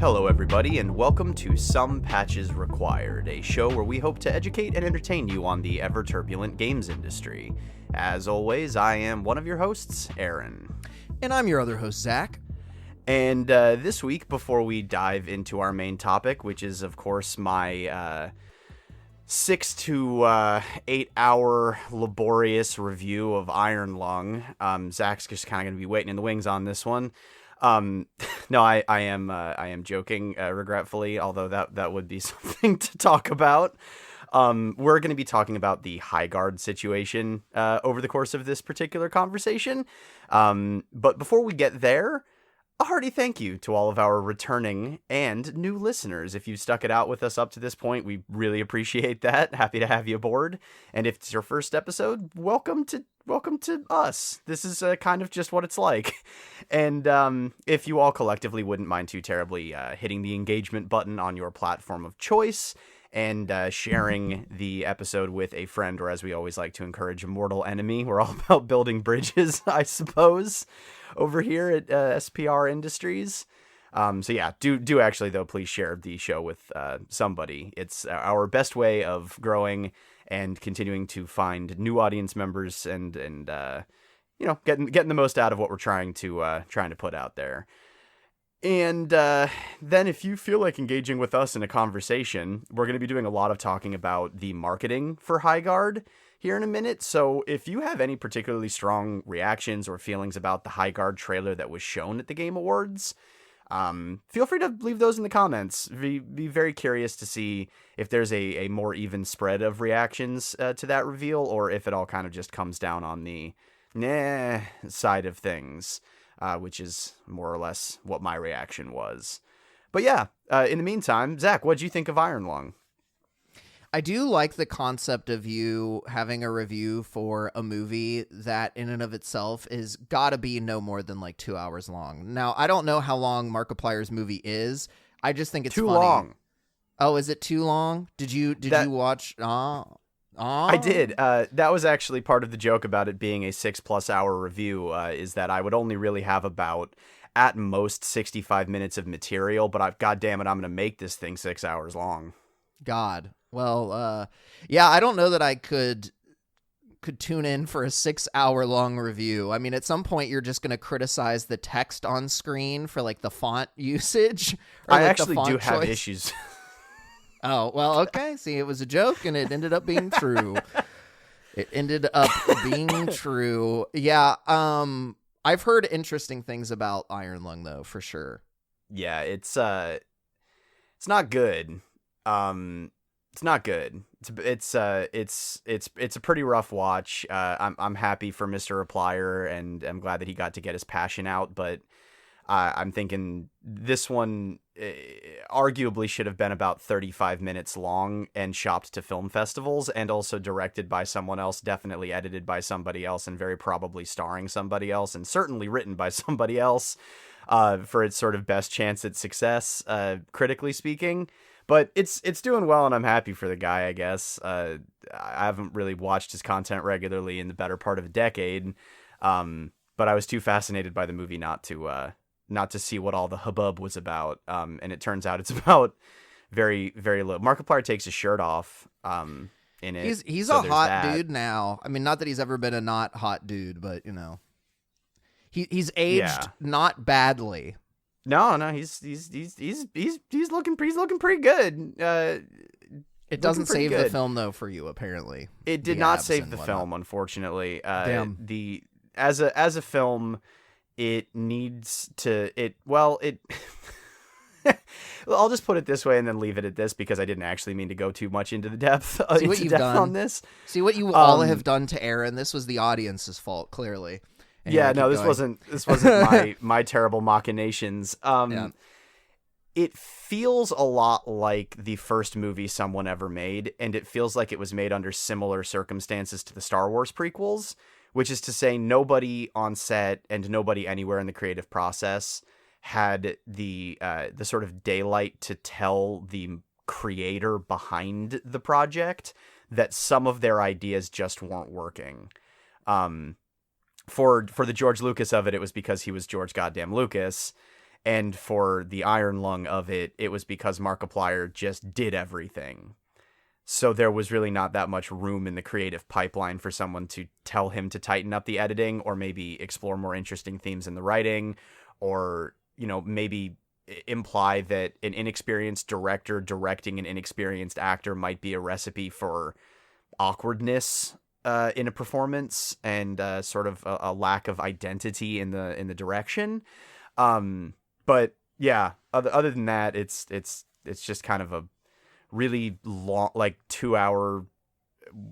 Hello everybody, and welcome to Some Patches Required, a show where we hope to educate and entertain you on the ever-turbulent games industry. As always, I am one of your hosts, Aaron. And I'm your other host, Zach. And this week, before we dive into our main topic, which is, of course, my 6 to 8 hour laborious review of Iron Lung, Zach's just kind of going to be waiting in the wings on this one. No, I am joking, regretfully, although that would be something to talk about. We're going to be talking about the Highguard situation, over the course of this particular conversation. But before we get there, a hearty thank you to all of our returning and new listeners. If you've stuck it out with us up to this point, we really appreciate that. Happy to have you aboard. And if it's your first episode, welcome to us. This is kind of just what it's like. And if you all collectively wouldn't mind too terribly hitting the engagement button on your platform of choice and sharing the episode with a friend, or as we always like to encourage, a mortal enemy. We're all about building bridges, I suppose, over here at SPR Industries. So yeah, do actually, though, please share the show with somebody. It's our best way of growing and continuing to find new audience members and you know, getting the most out of what we're trying to put out there. And then if you feel like engaging with us in a conversation, we're going to be doing a lot of talking about the marketing for Highguard here in a minute. So if you have any particularly strong reactions or feelings about the Highguard trailer that was shown at the Game Awards, feel free to leave those in the comments. Be very curious to see if there's a more even spread of reactions to that reveal, or if it all kind of just comes down on the nah side of things, which is more or less what my reaction was. But yeah, in the meantime, Zach, what'd you think of Iron Lung? I do like the concept of you having a review for a movie that in and of itself is gotta be no more than like 2 hours long. Now, I don't know how long Markiplier's movie is. I just think it's too funny. long. Oh, is it too long? Did you watch? I did. That was actually part of the joke about it being a 6+ hour review, is that I would only really have about, at most, 65 minutes of material, but God damn it, I'm going to make this thing 6 hours long. God. Well, yeah, I don't know that I could tune in for a 6 hour long review. I mean, at some point you're just going to criticize the text on screen for like the font usage. Or, I like, actually do choice. have issues. Oh, well, okay. See, it was a joke and it ended up being true. Yeah. I've heard interesting things about Iron Lung though, for sure. Yeah, it's not good. It's not good. It's a pretty rough watch. I'm happy for Mr. Replier, and I'm glad that he got to get his passion out, but I'm thinking this one arguably should have been about 35 minutes long and shopped to film festivals, and also directed by someone else, definitely edited by somebody else, and very probably starring somebody else, and certainly written by somebody else, for its sort of best chance at success, critically speaking. But it's doing well, and I'm happy for the guy, I guess. I haven't really watched his content regularly in the better part of a decade, but I was too fascinated by the movie not to see what all the hubbub was about. And it turns out it's about very, very little. Markiplier takes his shirt off in it. He's so a hot dude now. I mean, not that he's ever been a not hot dude, but you know, he's aged not badly. No, he's looking pretty good. It doesn't save the film though for you, apparently. It did not save the film, unfortunately. Damn. As a film, it needs to well, I'll just put it this way and then leave it at this, because I didn't actually mean to go too much into the depth on this. See what you all have done to Aaron. This was the audience's fault, clearly. Anyway, keep this going. wasn't my terrible machinations. Yeah. It feels a lot like the first movie someone ever made, and it feels like it was made under similar circumstances to the Star Wars prequels, which is to say nobody on set and nobody anywhere in the creative process had the sort of daylight to tell the creator behind the project that some of their ideas just weren't working. For the George Lucas of it, it was because he was George goddamn Lucas. And for the Iron Lung of it, it was because Markiplier just did everything. So there was really not that much room in the creative pipeline for someone to tell him to tighten up the editing or maybe explore more interesting themes in the writing, or, maybe imply that an inexperienced director directing an inexperienced actor might be a recipe for awkwardness in a performance and sort of a lack of identity in the direction. But yeah, other than that, it's just kind of a really long, like 2 hour,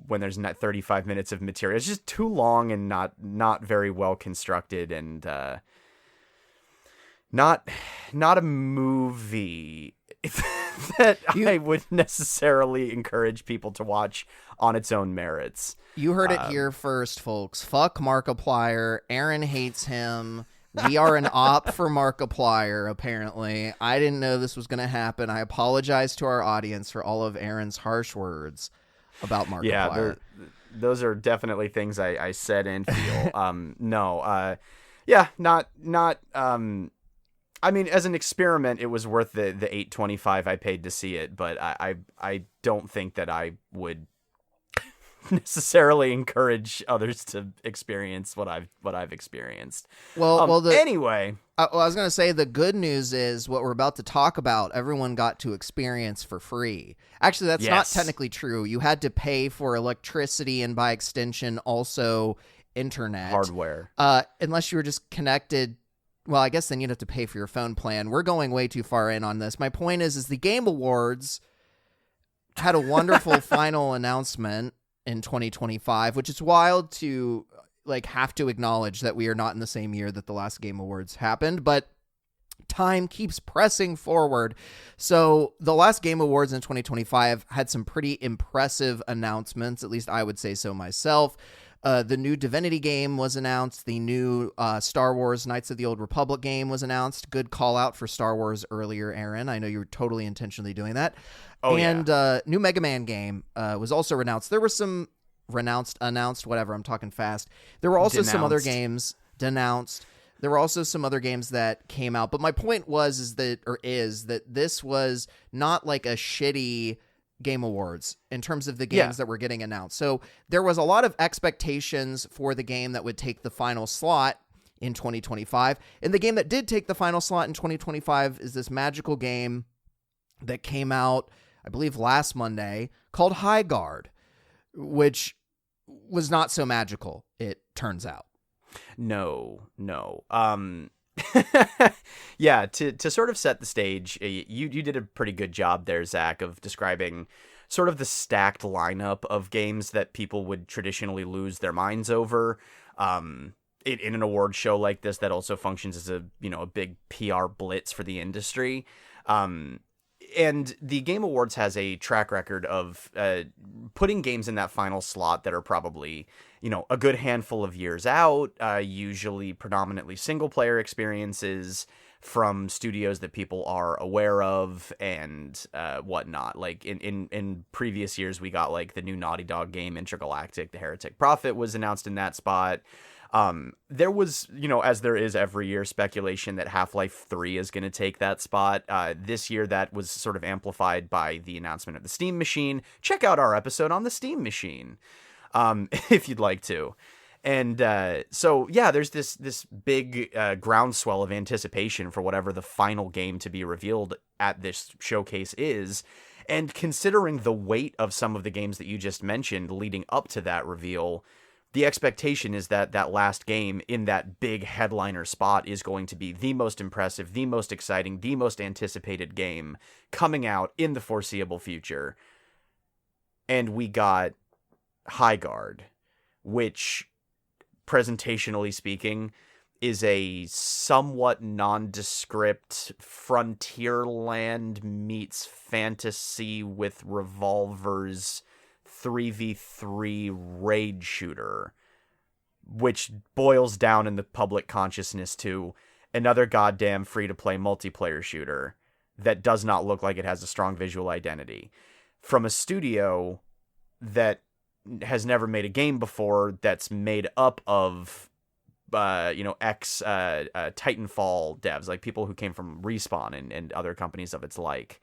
when there's not 35 minutes of material. It's just too long and not very well constructed, and not a movie that I would necessarily encourage people to watch on its own merits. You heard it here first, folks. Fuck Markiplier. Aaron hates him. We are an op for Markiplier, apparently. I didn't know this was going to happen. I apologize to our audience for all of Aaron's harsh words about Markiplier. Yeah, those are definitely things I said and feel. I mean, as an experiment, it was worth the $8.25 I paid to see it, but I don't think that I would necessarily encourage others to experience what I've experienced. Anyway, I was going to say the good news is what we're about to talk about, everyone got to experience for free. Actually, that's not technically true. You had to pay for electricity and by extension also internet. Hardware. Unless you were just connected. Well, I guess then you'd have to pay for your phone plan. We're going way too far in on this. My point is the Game Awards had a final announcement in 2025, which is wild to have to acknowledge that we are not in the same year that the last Game Awards happened, but time keeps pressing forward. So the last Game Awards in 2025 had some pretty impressive announcements, at least I would say so myself. The new Divinity game was announced. The new Star Wars Knights of the Old Republic game was announced. Good call out for Star Wars earlier, Aaron. I know you were totally intentionally doing that. New Mega Man game was also announced. There were some announced, whatever, I'm talking fast. There were also some other games denounced. There were also some other games that came out. But my point is that this was not like a shitty Game Awards in terms of the games that were getting announced. So there was a lot of expectations for the game that would take the final slot in 2025. And the game that did take the final slot in 2025 is this magical game that came out, I believe, last Monday called Highguard, which was not so magical, it turns out. No. Yeah, to sort of set the stage, you did a pretty good job there, Zach, of describing sort of the stacked lineup of games that people would traditionally lose their minds over. In an award show like this that also functions as a big PR blitz for the industry. And the Game Awards has a track record of putting games in that final slot that are probably, a good handful of years out, usually predominantly single-player experiences from studios that people are aware of and whatnot. Like in previous years, we got like the new Naughty Dog game, Intergalactic, The Heretic Prophet was announced in that spot. There was, as there is every year, speculation that Half-Life 3 is going to take that spot. This year, that was sort of amplified by the announcement of the Steam Machine. Check out our episode on the Steam Machine, if you'd like to. And there's this big groundswell of anticipation for whatever the final game to be revealed at this showcase is. And considering the weight of some of the games that you just mentioned leading up to that reveal, the expectation is that that last game in that big headliner spot is going to be the most impressive, the most exciting, the most anticipated game coming out in the foreseeable future. And we got Highguard, which presentationally speaking, is a somewhat nondescript Frontierland meets fantasy with revolvers 3v3 raid shooter, which boils down in the public consciousness to another goddamn free-to-play multiplayer shooter that does not look like it has a strong visual identity from a studio that has never made a game before that's made up of ex Titanfall devs, like people who came from Respawn and other companies of its like.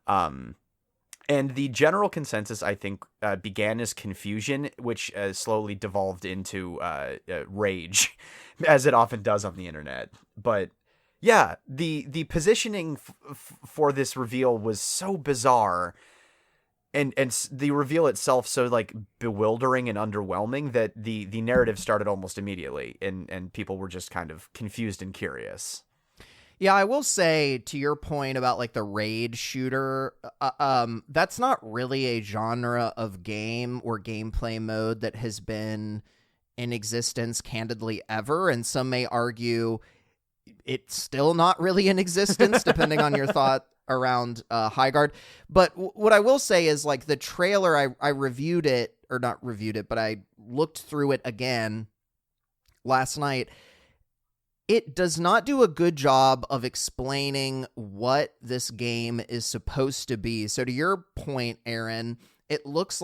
And the general consensus, I think, began as confusion, which slowly devolved into rage, as it often does on the internet. But yeah, the positioning for this reveal was so bizarre, and the reveal itself so like bewildering and underwhelming that the narrative started almost immediately, and people were just kind of confused and curious. Yeah, I will say, to your point about like the raid shooter, that's not really a genre of game or gameplay mode that has been in existence candidly ever, and some may argue it's still not really in existence, depending on your thought around Highguard. But what I will say is, like, the trailer, I reviewed it, or not reviewed it, but I looked through it again last night. It does not do a good job of explaining what this game is supposed to be. So to your point, Aaron, it just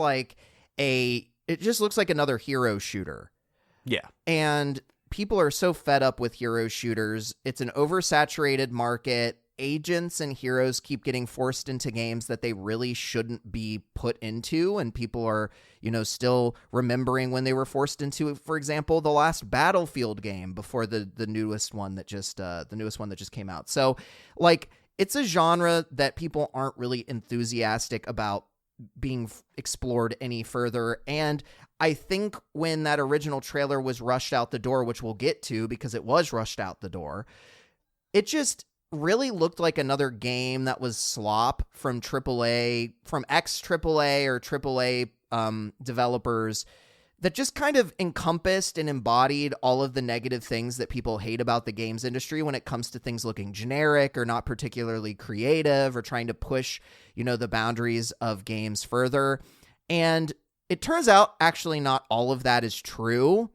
looks like another hero shooter. Yeah. And people are so fed up with hero shooters. It's an oversaturated market. Agents and heroes keep getting forced into games that they really shouldn't be put into, and people are, still remembering when they were forced into, for example, the last Battlefield game before the newest one that just came out. So, like, it's a genre that people aren't really enthusiastic about being explored any further. And I think when that original trailer was rushed out the door, which we'll get to because it was rushed out the door, it just really looked like another game that was slop from ex-AAA or AAA developers that just kind of encompassed and embodied all of the negative things that people hate about the games industry when it comes to things looking generic or not particularly creative or trying to push, the boundaries of games further. And it turns out actually not all of that is true.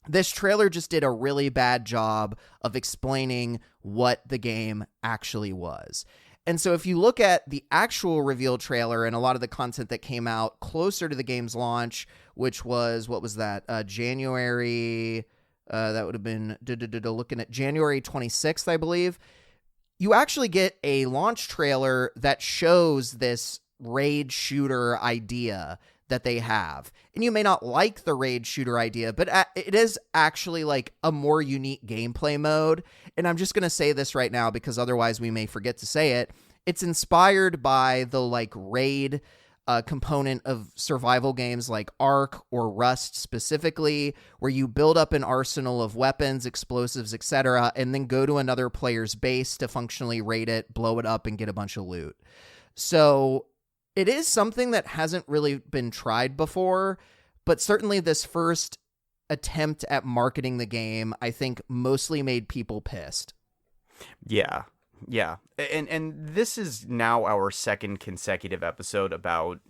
This trailer just did a really bad job of explaining what the game actually was. And so if you look at the actual reveal trailer and a lot of the content that came out closer to the game's launch, which was, what was that? January, that would have been, looking at January 26th, I believe. You actually get a launch trailer that shows this raid shooter idea that they have. And you may not like the raid shooter idea, but it is actually like a more unique gameplay mode. And I'm just going to say this right now because otherwise we may forget to say it. It's inspired by the like raid component of survival games like Ark or Rust specifically, where you build up an arsenal of weapons, explosives, etc., and then go to another player's base to functionally raid it, blow it up, and get a bunch of loot. So it is something that hasn't really been tried before, but certainly this first attempt at marketing the game, I think, mostly made people pissed. Yeah. And this is now our second consecutive episode about,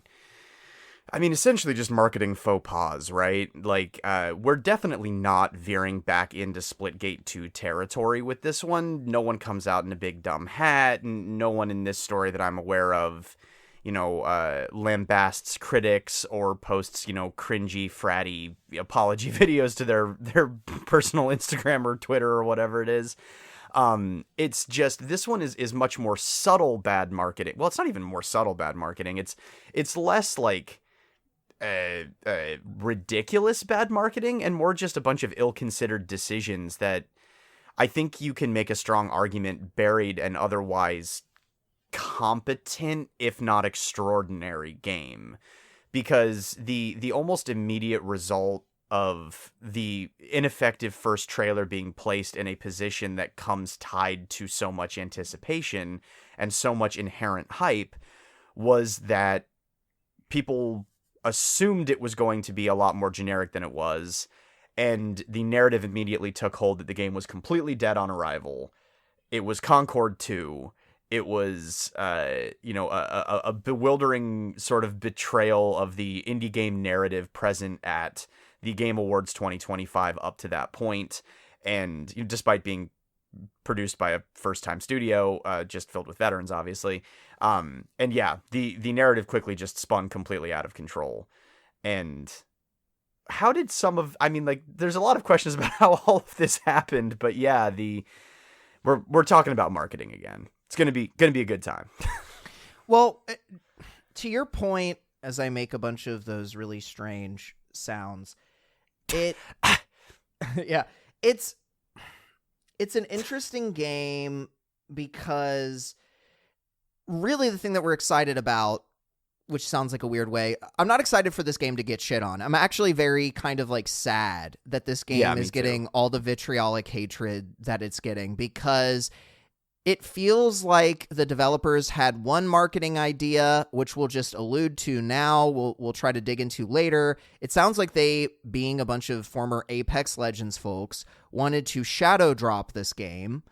essentially just marketing faux pas, right? Like, we're definitely not veering back into Splitgate 2 territory with this one. No one comes out in a big dumb hat, and no one in this story that I'm aware of lambasts critics or posts, cringy, fratty apology videos to their personal Instagram or Twitter or whatever it is. It's just, this one is much more subtle bad marketing. Well, it's not even more subtle bad marketing. It's less like ridiculous bad marketing and more just a bunch of ill-considered decisions that I think you can make a strong argument buried and otherwise competent, if not extraordinary game, because the almost immediate result of the ineffective first trailer being placed in a position that comes tied to so much anticipation and so much inherent hype was that people assumed it was going to be a lot more generic than it was, and the narrative immediately took hold that the game was completely dead on arrival. It was Concord 2. It was, a bewildering sort of betrayal of the indie game narrative present at the Game Awards 2025 up to that point. And despite being produced by a first-time studio, just filled with veterans, obviously. And yeah, the narrative quickly just spun completely out of control. And how did there's a lot of questions about how all of this happened, but yeah, we're talking about marketing again. It's gonna be a good time. Well, to your point, as I make a bunch of those really strange sounds, yeah, it's an interesting game because really the thing that we're excited about, which sounds like a weird way, I'm not excited for this game to get shit on. I'm actually very kind of like sad that this game is getting all the vitriolic hatred that it's getting, because it feels like the developers had one marketing idea, which we'll just allude to now. We'll try to dig into later. It sounds like they, being a bunch of former Apex Legends folks, wanted to shadow drop this game.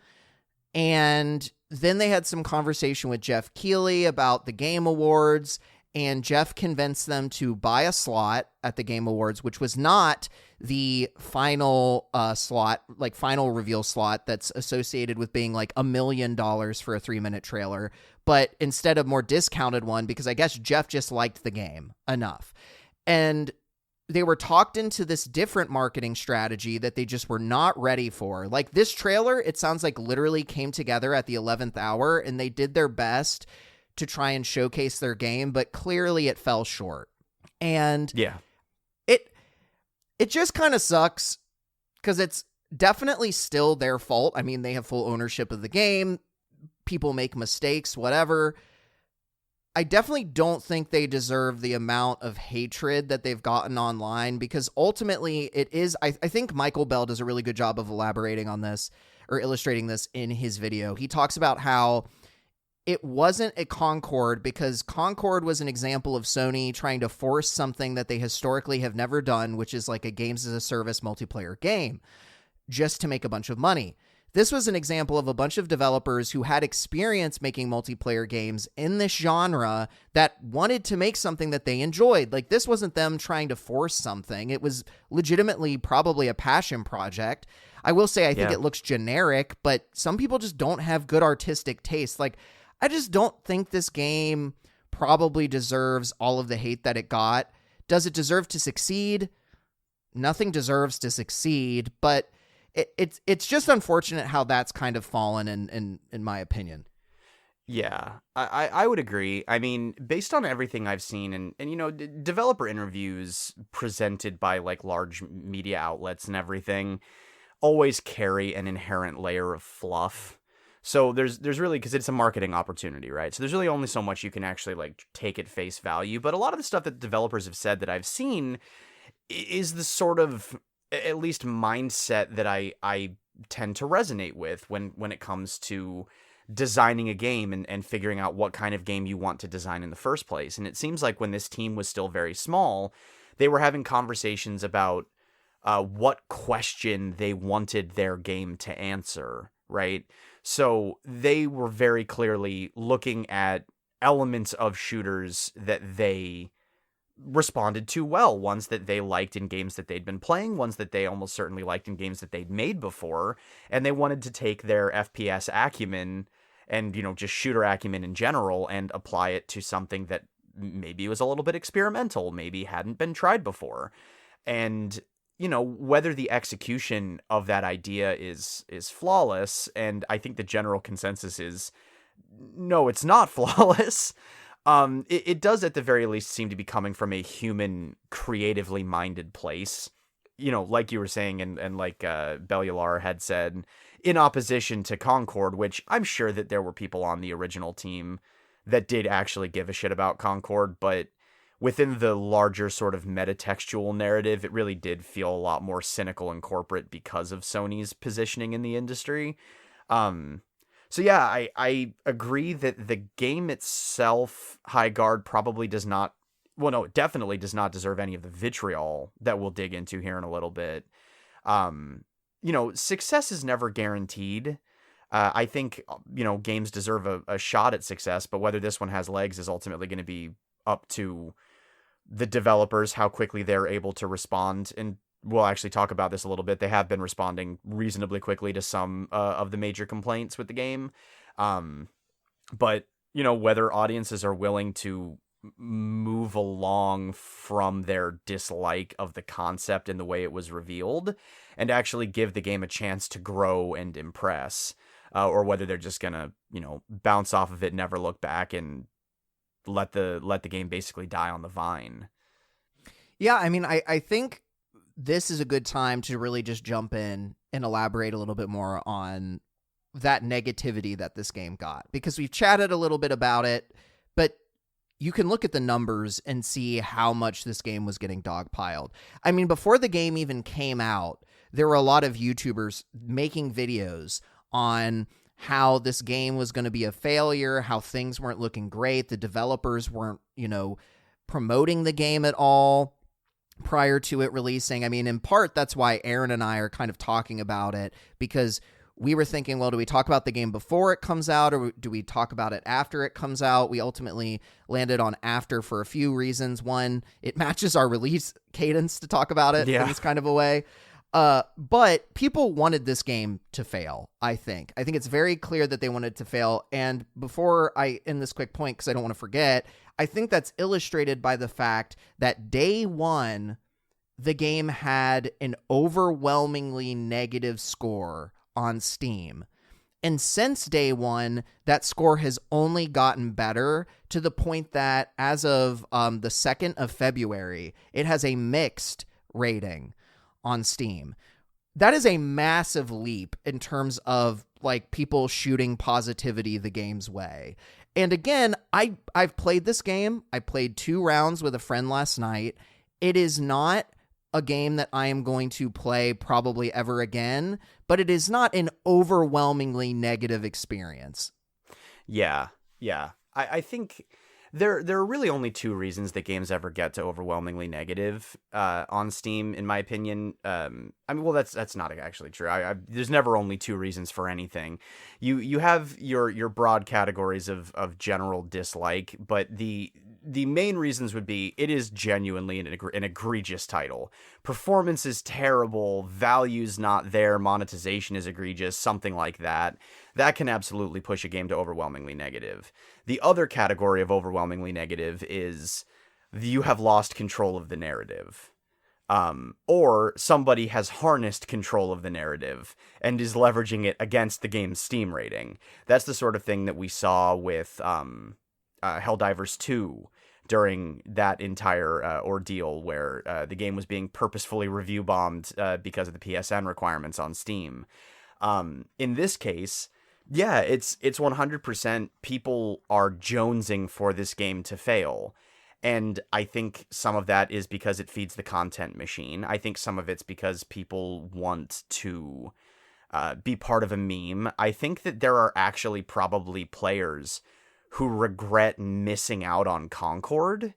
And then they had some conversation with Geoff Keighley about the Game Awards, and Geoff convinced them to buy a slot at the Game Awards, which was not the final slot, like final reveal slot that's associated with being like $1 million for a 3-minute trailer, but instead a more discounted one, because I guess Geoff just liked the game enough. And they were talked into this different marketing strategy that they just were not ready for. Like this trailer, it sounds like literally came together at the 11th hour, and they did their best to try and showcase their game, but clearly it fell short. And yeah, it just kind of sucks because it's definitely still their fault. I mean, they have full ownership of the game. People make mistakes, whatever. I definitely don't think they deserve the amount of hatred that they've gotten online, because ultimately it is, I think Michael Bell does a really good job of elaborating on this or illustrating this in his video. He talks about how it wasn't a Concord because Concord was an example of Sony trying to force something that they historically have never done, which is like a games as a service multiplayer game, just to make a bunch of money. This was an example of a bunch of developers who had experience making multiplayer games in this genre that wanted to make something that they enjoyed. Like, this wasn't them trying to force something. It was legitimately probably a passion project. I will say I think it looks generic, but some people just don't have good artistic taste. Like, I just don't think this game probably deserves all of the hate that it got. Does it deserve to succeed? Nothing deserves to succeed, but it's just unfortunate how that's kind of fallen in my opinion. Yeah, I would agree. I mean, based on everything I've seen and developer interviews presented by like large media outlets and everything always carry an inherent layer of fluff. So there's really, because it's a marketing opportunity, right? So there's really only so much you can actually like take at face value. But a lot of the stuff that developers have said that I've seen is the sort of, at least, mindset that I tend to resonate with when it comes to designing a game and figuring out what kind of game you want to design in the first place. And it seems like when this team was still very small, they were having conversations about what question they wanted their game to answer, right? So they were very clearly looking at elements of shooters that they responded to well, ones that they liked in games that they'd been playing, ones that they almost certainly liked in games that they'd made before, and they wanted to take their FPS acumen and, just shooter acumen in general and apply it to something that maybe was a little bit experimental, maybe hadn't been tried before. And whether the execution of that idea is flawless, and I think the general consensus is no, it's not flawless. It does at the very least seem to be coming from a human, creatively minded place. Like you were saying, and like Bellular had said, in opposition to Concord, which I'm sure that there were people on the original team that did actually give a shit about Concord, but within the larger sort of metatextual narrative, it really did feel a lot more cynical and corporate because of Sony's positioning in the industry. So yeah, I agree that the game itself, Highguard, probably does not, well, no, it definitely does not deserve any of the vitriol that we'll dig into here in a little bit. Success is never guaranteed. I think, games deserve a shot at success, but whether this one has legs is ultimately going to be up to the developers, how quickly they're able to respond. And we'll actually talk about this a little bit. They have been responding reasonably quickly to some of the major complaints with the game. But, whether audiences are willing to move along from their dislike of the concept and the way it was revealed and actually give the game a chance to grow and impress, or whether they're just gonna, bounce off of it, never look back, and let the game basically die on the vine. Yeah, I mean, I think this is a good time to really just jump in and elaborate a little bit more on that negativity that this game got, because we've chatted a little bit about it, but you can look at the numbers and see how much this game was getting dogpiled. I mean, before the game even came out, there were a lot of YouTubers making videos on how this game was going to be a failure, how things weren't looking great, the developers weren't, promoting the game at all prior to it releasing. I mean, in part, that's why Aaron and I are kind of talking about it, because we were thinking, well, do we talk about the game before it comes out, or do we talk about it after it comes out? We ultimately landed on after for a few reasons. One, it matches our release cadence to talk about it in this kind of a way. But people wanted this game to fail, I think. I think it's very clear that they wanted it to fail. And before I end this quick point, because I don't want to forget, I think that's illustrated by the fact that day one, the game had an overwhelmingly negative score on Steam. And since day one, that score has only gotten better, to the point that as of the 2nd of February, it has a mixed rating on Steam. That is a massive leap in terms of people shooting positivity the game's way. And again, I've played this game. I played 2 rounds with a friend last night. It is not a game that I am going to play probably ever again, but it is not an overwhelmingly negative experience. Yeah. I think there are really only 2 reasons that games ever get to overwhelmingly negative on Steam, in my opinion. That's not actually true. There's never only 2 reasons for anything. You have your broad categories of general dislike, but the main reasons would be it is genuinely an egregious title. Performance is terrible, value's not there, monetization is egregious, something like that. That can absolutely push a game to overwhelmingly negative. The other category of overwhelmingly negative is you have lost control of the narrative. Or somebody has harnessed control of the narrative and is leveraging it against the game's Steam rating. That's the sort of thing that we saw with Helldivers 2 during that entire ordeal, where the game was being purposefully review bombed because of the PSN requirements on Steam. In this case, yeah, it's 100% people are jonesing for this game to fail. And I think some of that is because it feeds the content machine. I think some of it's because people want to be part of a meme. I think that there are actually probably players who regret missing out on Concord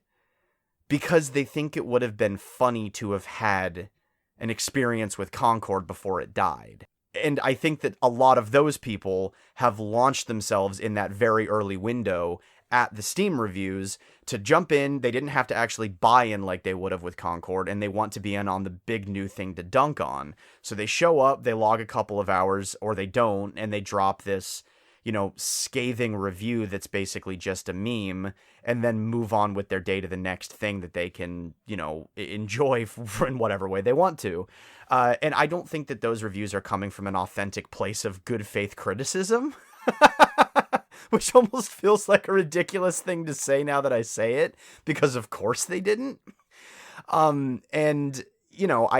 because they think it would have been funny to have had an experience with Concord before it died. And I think that a lot of those people have launched themselves in that very early window at the Steam reviews to jump in. They didn't have to actually buy in like they would have with Concord, and they want to be in on the big new thing to dunk on. So they show up, they log a couple of hours, or they don't, and they drop this, scathing review that's basically just a meme, and then move on with their day to the next thing that they can, enjoy in whatever way they want to. And I don't think that those reviews are coming from an authentic place of good faith criticism, which almost feels like a ridiculous thing to say now that I say it, because of course they didn't.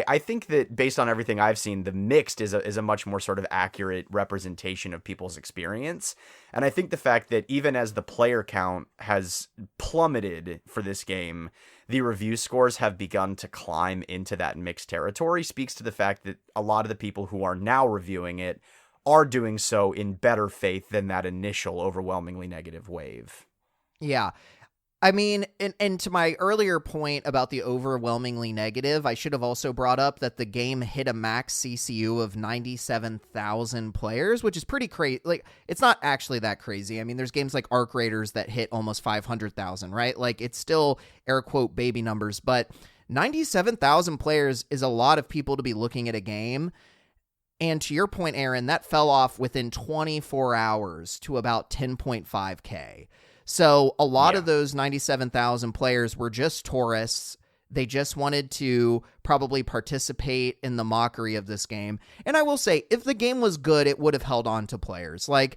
I think that based on everything I've seen, the mixed is a much more sort of accurate representation of people's experience. And I think the fact that even as the player count has plummeted for this game, the review scores have begun to climb into that mixed territory speaks to the fact that a lot of the people who are now reviewing it are doing so in better faith than that initial overwhelmingly negative wave. Yeah. I mean, and to my earlier point about the overwhelmingly negative, I should have also brought up that the game hit a max CCU of 97,000 players, which is pretty crazy. Like, it's not actually that crazy. I mean, there's games like Arc Raiders that hit almost 500,000, right? Like, it's still air quote baby numbers, but 97,000 players is a lot of people to be looking at a game. And to your point, Aaron, that fell off within 24 hours to about 10.5K. So a lot of those 97,000 players were just tourists. They just wanted to probably participate in the mockery of this game. And I will say, if the game was good, it would have held on to players. Like,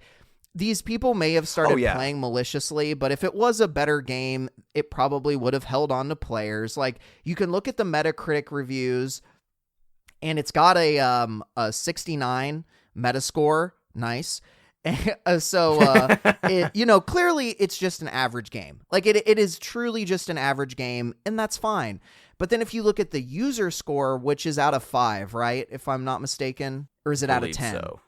these people may have started playing maliciously, but if it was a better game, it probably would have held on to players. Like, you can look at the Metacritic reviews, and it's got a 69 Metascore. Nice. So, clearly it's just an average game. Like, it is truly just an average game, and that's fine. But then if you look at the user score, which is out of 5, right? If I'm not mistaken, or is it out of 10? So.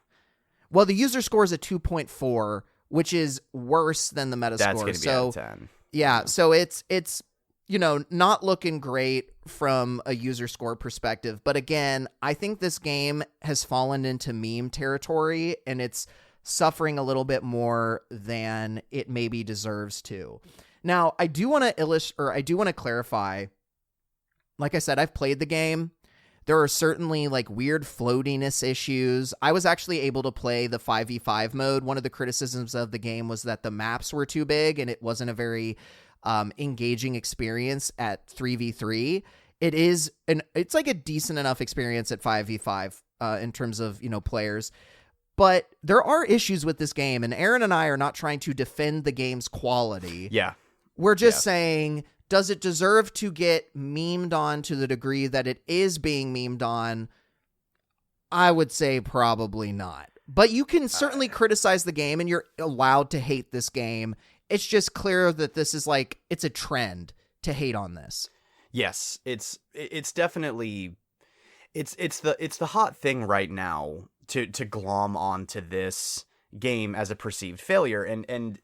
Well, the user score is a 2.4, which is worse than the Metascore. That's going to be out of 10. Yeah, so it's not looking great from a user score perspective. But again, I think this game has fallen into meme territory, and it's suffering a little bit more than it maybe deserves to. Now, I do want to clarify, like I said, I've played the game. There are certainly like weird floatiness issues. I was actually able to play the 5v5 mode. One of the criticisms of the game was that the maps were too big and it wasn't a very engaging experience at 3v3. It's like a decent enough experience at 5v5 in terms of, players. But there are issues with this game, and Aaron and I are not trying to defend the game's quality. Yeah. We're just saying, does it deserve to get memed on to the degree that it is being memed on? I would say probably not. But you can certainly criticize the game, and you're allowed to hate this game. It's just clear that this is it's a trend to hate on this. Yes, it's definitely it's the hot thing right now to glom onto this game as a perceived failure, and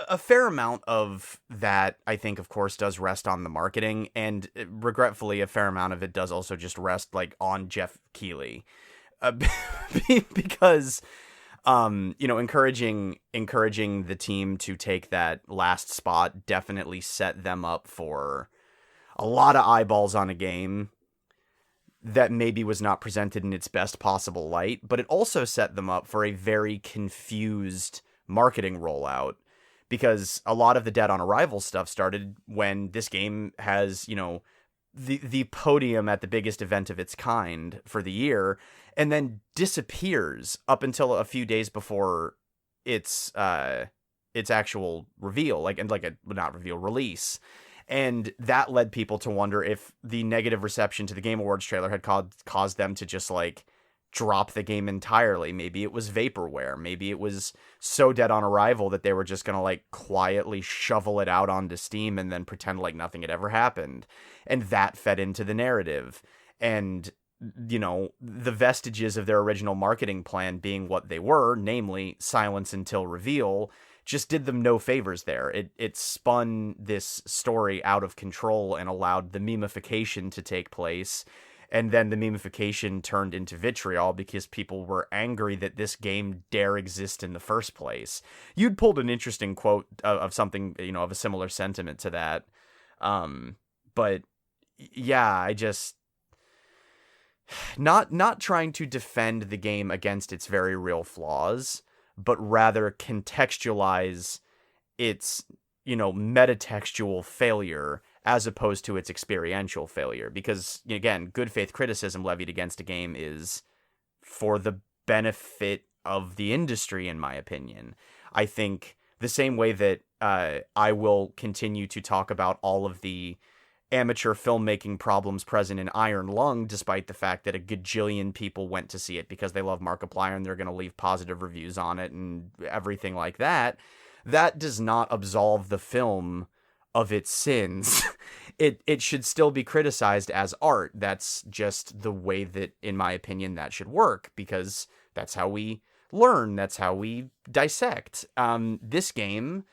a fair amount of that, I think, of course, does rest on the marketing, and regretfully, a fair amount of it does also just rest on Geoff Keighley, because encouraging the team to take that last spot definitely set them up for a lot of eyeballs on a game that maybe was not presented in its best possible light, but it also set them up for a very confused marketing rollout, because a lot of the Dead on Arrival stuff started when this game has, the podium at the biggest event of its kind for the year, and then disappears up until a few days before its actual reveal, release. And that led people to wonder if the negative reception to the Game Awards trailer had caused them to just drop the game entirely. Maybe it was vaporware. Maybe it was so Dead on Arrival that they were just going to quietly shovel it out onto Steam and then pretend like nothing had ever happened. And that fed into the narrative. And, the vestiges of their original marketing plan being what they were, namely silence until reveal, just did them no favors there. It spun this story out of control and allowed the memification to take place. And then the memification turned into vitriol because people were angry that this game dare exist in the first place. You'd pulled an interesting quote of something, of a similar sentiment to that. But yeah, I just not trying to defend the game against its very real flaws, but rather contextualize its, metatextual failure as opposed to its experiential failure. Because, again, good faith criticism levied against a game is for the benefit of the industry, in my opinion. I think the same way that I will continue to talk about all of the amateur filmmaking problems present in Iron Lung, despite the fact that a gajillion people went to see it because they love Markiplier and they're going to leave positive reviews on it and everything like that, that does not absolve the film of its sins. It should still be criticized as art. That's just the way that, in my opinion, that should work, because that's how we learn. That's how we dissect. This game,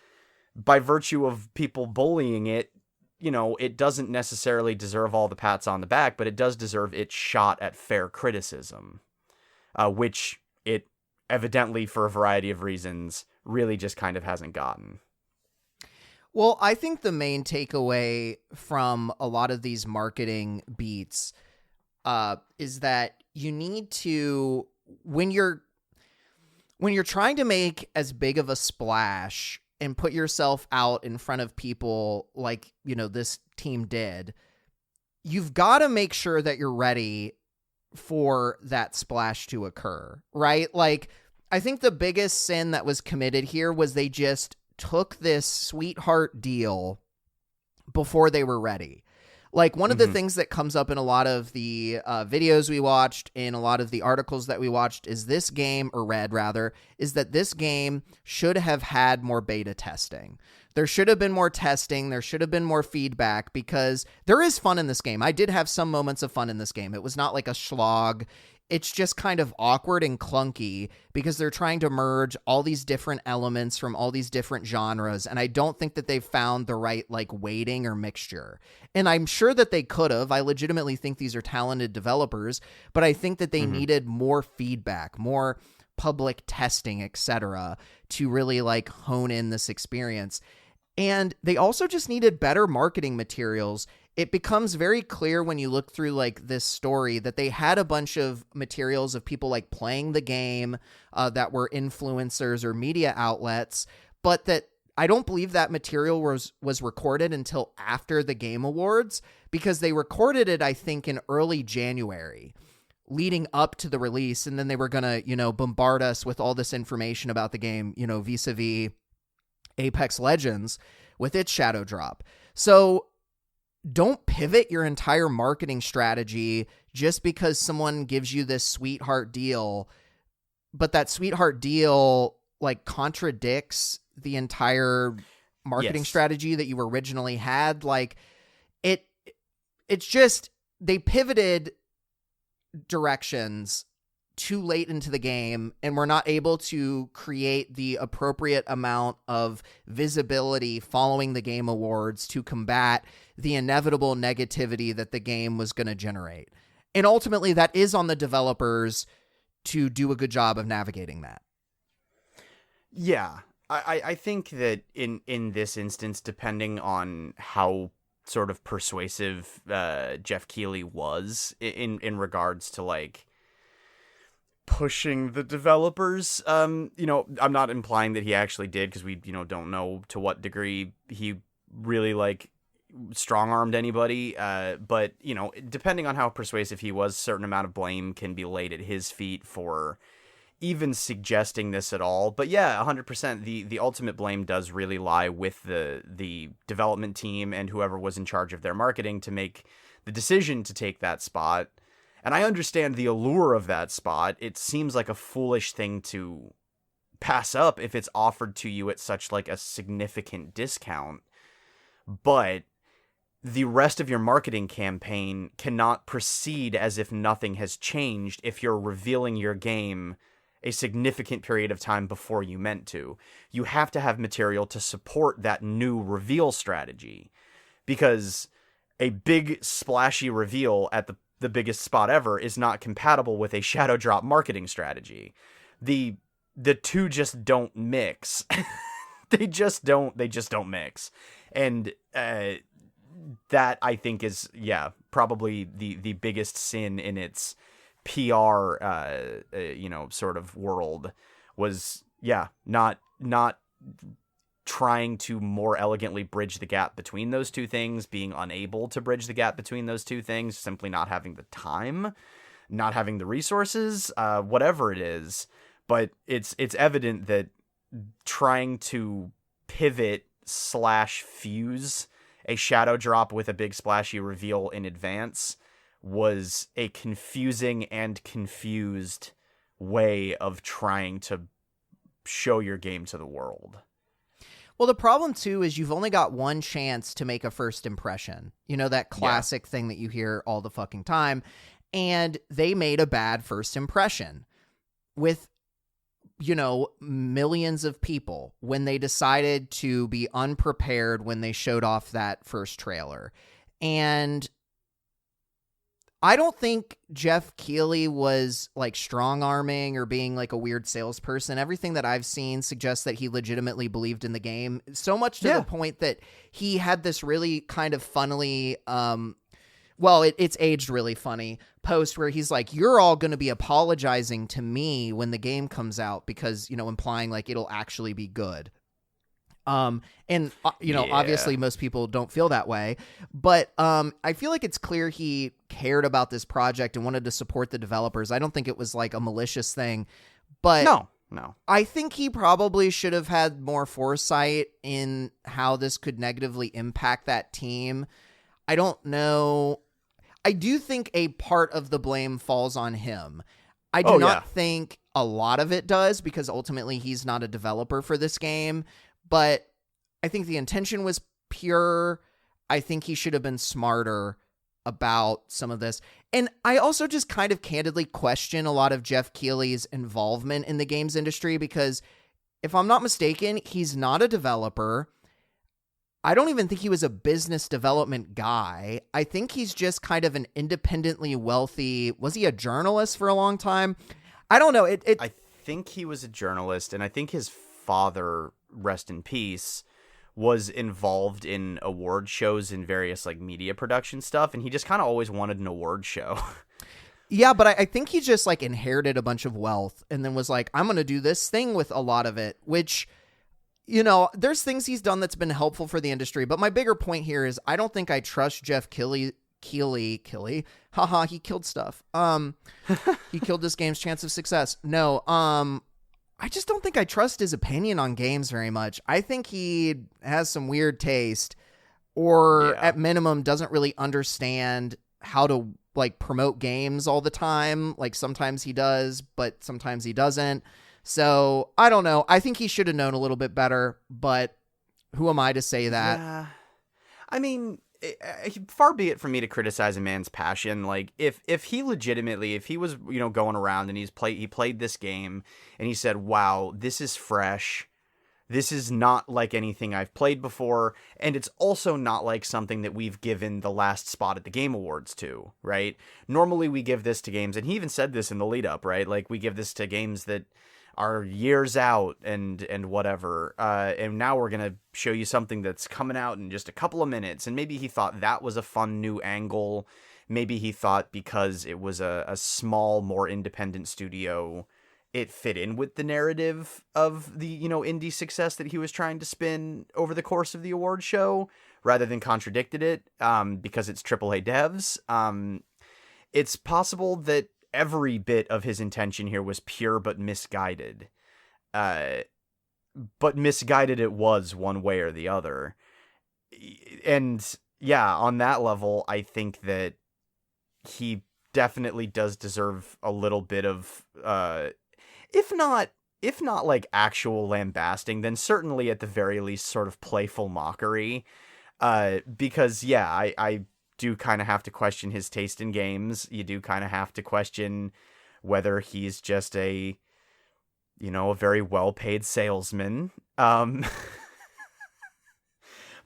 by virtue of people bullying it, it doesn't necessarily deserve all the pats on the back, but it does deserve its shot at fair criticism, which it evidently, for a variety of reasons, really just kind of hasn't gotten. Well, I think the main takeaway from a lot of these marketing beats is that you need to, when you're trying to make as big of a splash and put yourself out in front of people like, this team did, you've got to make sure that you're ready for that splash to occur, right? Like, I think the biggest sin that was committed here was they just took this sweetheart deal before they were ready. Like, one of the things that comes up in a lot of the videos we watched, in a lot of the articles that we watched, is this game, or read rather, is that this game should have had more beta testing. There should have been more testing. There should have been more feedback, because there is fun in this game. I did have some moments of fun in this game. It was not like a slog. It's just kind of awkward and clunky because they're trying to merge all these different elements from all these different genres. And I don't think that they've found the right weighting or mixture. And I'm sure that they could have. I legitimately think these are talented developers, but I think that they needed more feedback, more public testing, etc., to really hone in this experience. And they also just needed better marketing materials. It becomes very clear when you look through this story that they had a bunch of materials of people playing the game that were influencers or media outlets, but that I don't believe that material was recorded until after the Game Awards, because they recorded it, I think, in early January leading up to the release. And then they were going to, bombard us with all this information about the game, vis-a-vis Apex Legends with its shadow drop. So don't pivot your entire marketing strategy just because someone gives you this sweetheart deal, but that sweetheart deal contradicts the entire marketing strategy that you originally had. It's just, they pivoted directions too late into the game and were not able to create the appropriate amount of visibility following the Game Awards to combat the inevitable negativity that the game was going to generate. And ultimately, that is on the developers to do a good job of navigating that. Yeah, I think that in this instance, depending on how sort of persuasive Geoff Keighley was in regards to pushing the developers, I'm not implying that he actually did, because we don't know to what degree he really strong-armed anybody, but depending on how persuasive he was, a certain amount of blame can be laid at his feet for even suggesting this at all. But yeah, 100%, the ultimate blame does really lie with the development team and whoever was in charge of their marketing to make the decision to take that spot. And I understand the allure of that spot. It seems like a foolish thing to pass up if it's offered to you at such a significant discount. But the rest of your marketing campaign cannot proceed as if nothing has changed if you're revealing your game a significant period of time before you meant to. You have to have material to support that new reveal strategy, because a big splashy reveal at the biggest spot ever is not compatible with a shadow drop marketing strategy. The two just don't mix. They just don't mix. And that, I think, is probably the biggest sin in its PR sort of world, was not trying to more elegantly bridge the gap between those two things, being unable to bridge the gap between those two things, simply not having the time, not having the resources, whatever it is. But it's evident that trying to pivot / fuse a shadow drop with a big splashy reveal in advance was a confusing and confused way of trying to show your game to the world. Well, the problem, too, is you've only got one chance to make a first impression. That classic thing that you hear all the fucking time. And they made a bad first impression with millions of people when they decided to be unprepared when they showed off that first trailer. And I don't think Geoff Keighley was like strong-arming or being like a weird salesperson. Everything that I've seen suggests that he legitimately believed in the game, so much to the point that he had this really kind of funnily, it's aged really funny, post where he's like, you're all going to be apologizing to me when the game comes out because, implying like it'll actually be good. Obviously most people don't feel that way, but I feel like it's clear he cared about this project and wanted to support the developers. I don't think it was like a malicious thing, but no. I think he probably should have had more foresight in how this could negatively impact that team. I don't know. I do think a part of the blame falls on him. I do not think a lot of it does because ultimately he's not a developer for this game. But I think the intention was pure. I think he should have been smarter about some of this. And I also just kind of candidly question a lot of Geoff Keighley's involvement in the games industry because if I'm not mistaken, he's not a developer. I don't even think he was a business development guy. I think he's just kind of an independently wealthy... Was he a journalist for a long time? I don't know. I think he was a journalist, and I think his father, rest in peace, was involved in award shows and various like media production stuff, and he just kind of always wanted an award show. Yeah, but I think he just like inherited a bunch of wealth and then was like, I'm going to do this thing with a lot of it, which, there's things he's done that's been helpful for the industry. But my bigger point here is I don't think I trust Geoff Keighley. Haha, he killed stuff. He killed this game's chance of success. No, I just don't think I trust his opinion on games very much. I think he has some weird taste or at minimum doesn't really understand how to like promote games all the time. Like sometimes he does, but sometimes he doesn't. So I don't know. I think he should have known a little bit better, but who am I to say that? Yeah. I mean, far be it from me to criticize a man's passion. Like if he legitimately, if he was, going around and he played this game and he said, wow, this is fresh. This is not like anything I've played before. And it's also not like something that we've given the last spot at the Game Awards to, right? Normally we give this to games, and he even said this in the lead up, right? Like we give this to games that are years out and whatever. And now we're going to show you something that's coming out in just a couple of minutes. And maybe he thought that was a fun new angle. Maybe he thought because it was a small, more independent studio, it fit in with the narrative of the, indie success that he was trying to spin over the course of the award show rather than contradicted it because it's AAA devs. It's possible that every bit of his intention here was pure but misguided. But misguided it was one way or the other. And yeah, on that level, I think that he definitely does deserve a little bit of, if not like actual lambasting, then certainly at the very least sort of playful mockery. Because yeah, I do kind of have to question his taste in games. You do kind of have to question whether he's just a very well-paid salesman.